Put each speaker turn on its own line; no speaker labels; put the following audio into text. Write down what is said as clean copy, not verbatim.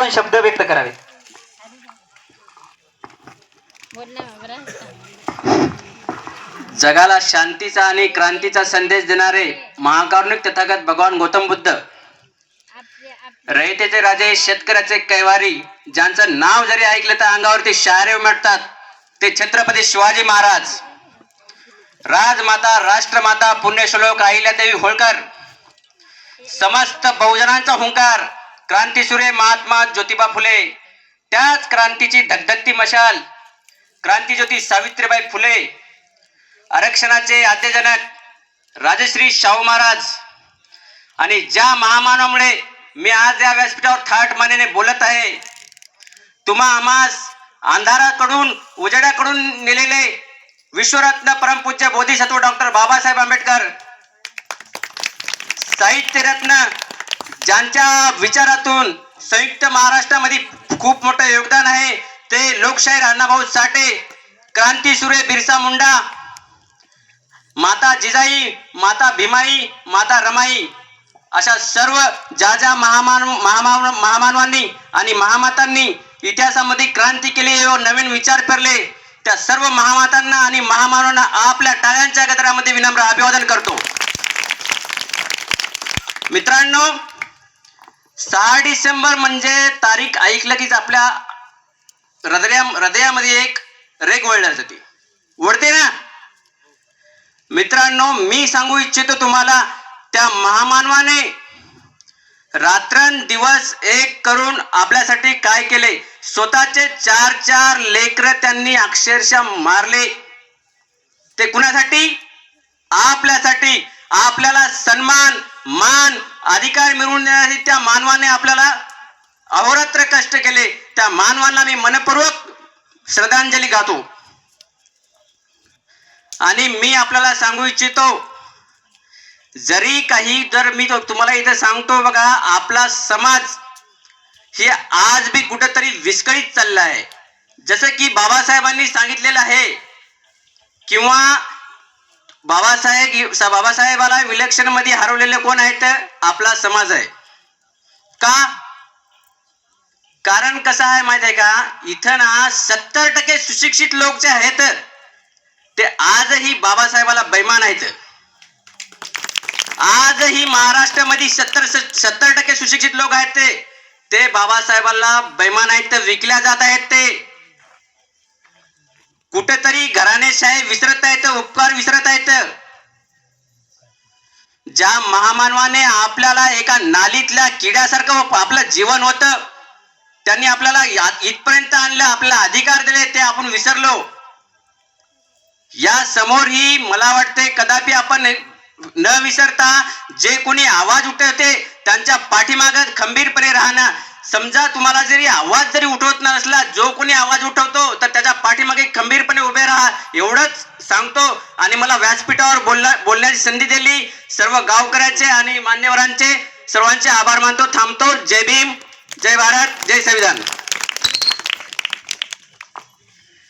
दोन शब्द व्यक्त करावेत.
जगाला शांतीचा आणि क्रांतीचा संदेश देणारे महाकारुणिक तथागत भगवान गौतम बुद्ध, रयतेचे राजे, शेतकऱ्याचे कैवारी, ज्यांचं नाव जरी ऐकलं तर अंगावरती शहारे उमटतात, ते छत्रपती शिवाजी महाराज, राजमाता, राष्ट्रमाता, पुण्यश्लोक अहिल्यादेवी होळकर, समस्त बहुजनांचा हुंकार, क्रांतीसूर्य महात्मा ज्योतिबा फुले, त्याच क्रांतीची धगधगती मशाल क्रांतीज्योती सावित्रीबाई फुले, आरक्षणाचे आद्यजनक राजश्री शाहू महाराज, आणि ज्या महामानवामुळे मी आज या व्यासपीठावर थाट मानेने बोलत आहे, तुम्हा आम्हास अंधाराकडून उजेडाकडून नेलेले विश्वरत्न परमपूज्य बोधिसत्व डॉक्टर बाबासाहेब आंबेडकर, साहित्यरत्न, ज्यांच्या विचारातून संयुक्त महाराष्ट्रामध्ये खूप मोठं योगदान आहे, ते लोकशाहीर अण्णाभाऊ साठे, क्रांतीसूर्य बिरसा मुंडा, माता जिजाई, माता भीमाई, माता रमाई, अशा सर्व ज्या महामानवांनी आणि महामातांनी इतिहासामध्ये क्रांती केली व नवीन विचार पेरले, त्या सर्व महामातांना आणि महामानवांना आपल्या टाळ्यांच्या गजरामध्ये विनम्र अभिवादन करतो. मित्रांनो, 6 डिसेंबर म्हणजे तारीख ऐकलं कीच आपल्या हृदयामध्ये एक रेग वळल्या जाते, ओढते ना. मित्रांनो, मी सांगू इच्छितो तुम्हाला, त्या महामानवाने रात्रंदिवस एक करून आपल्यासाठी काय केले. स्वतःचे 4 लेकरं त्यांनी अक्षरशः मारले. ते कुणासाठी? आपल्यासाठी. आपल्याला सन्मान, मान, अधिकार मिळवून देण्यासाठी त्या मानवाने आपल्याला अहोरात्र कष्ट केले. त्या मानवाला मी मनपूर्वक श्रद्धांजली गातो. आणि मी आपल्याला सांगू इच्छितो, जरी काही जर मी तुम्हाला इथे सांगतो बघा, आपला समाज हे आज भी कुठेतरी विस्कळीत चालला आहे. जसं की बाबासाहेबांनी सांगितलेलं आहे, किंवा बाबासाहेबाला विलक्षण मध्ये हरवलेले कोण आहेत? आपला समाज आहे. का? कारण कसं आहे माहित आहे का, इथं ना 70% सुशिक्षित लोक जे आहेत ते आजही बाबासाहेबाला बैमान आहेत. आजही महाराष्ट्रामध्ये 70% सुशिक्षित लोक आहेत ते बाबासाहेबांना बैमान आहेत, विकल्या जात आहेत. ते कुठेतरी घराणेशाही विसरत आहेत, उपकार विसरत आहेत. ज्या महामानवाने आपल्याला एका नालीतल्या किड्यासारखं आपलं जीवन होतं, त्यांनी आपल्याला इथपर्यंत आणलं, आपल्याला अधिकार दिले, ते आपण विसरलो. या समोरही मला वाटते कदापि आपण न विसरता जे कोणी आवाज उठवते त्यांच्या पाठीमागे खंबीरपणे राहणं. समजा तुम्हाला जरी आवाज जरी उठवत नसला, जो कोणी आवाज उठवतो तर त्याच्या पाठीमागे खंबीरपणे उभे राहा, एवढंच सांगतो. आणि मला व्यासपीठावर बोलण्याची संधी दिली सर्व गावकऱ्याचे आणि मान्यवरांचे सर्वांचे आभार मानतो. थांबतो. जय भीम, जय भारत, जय संविधान.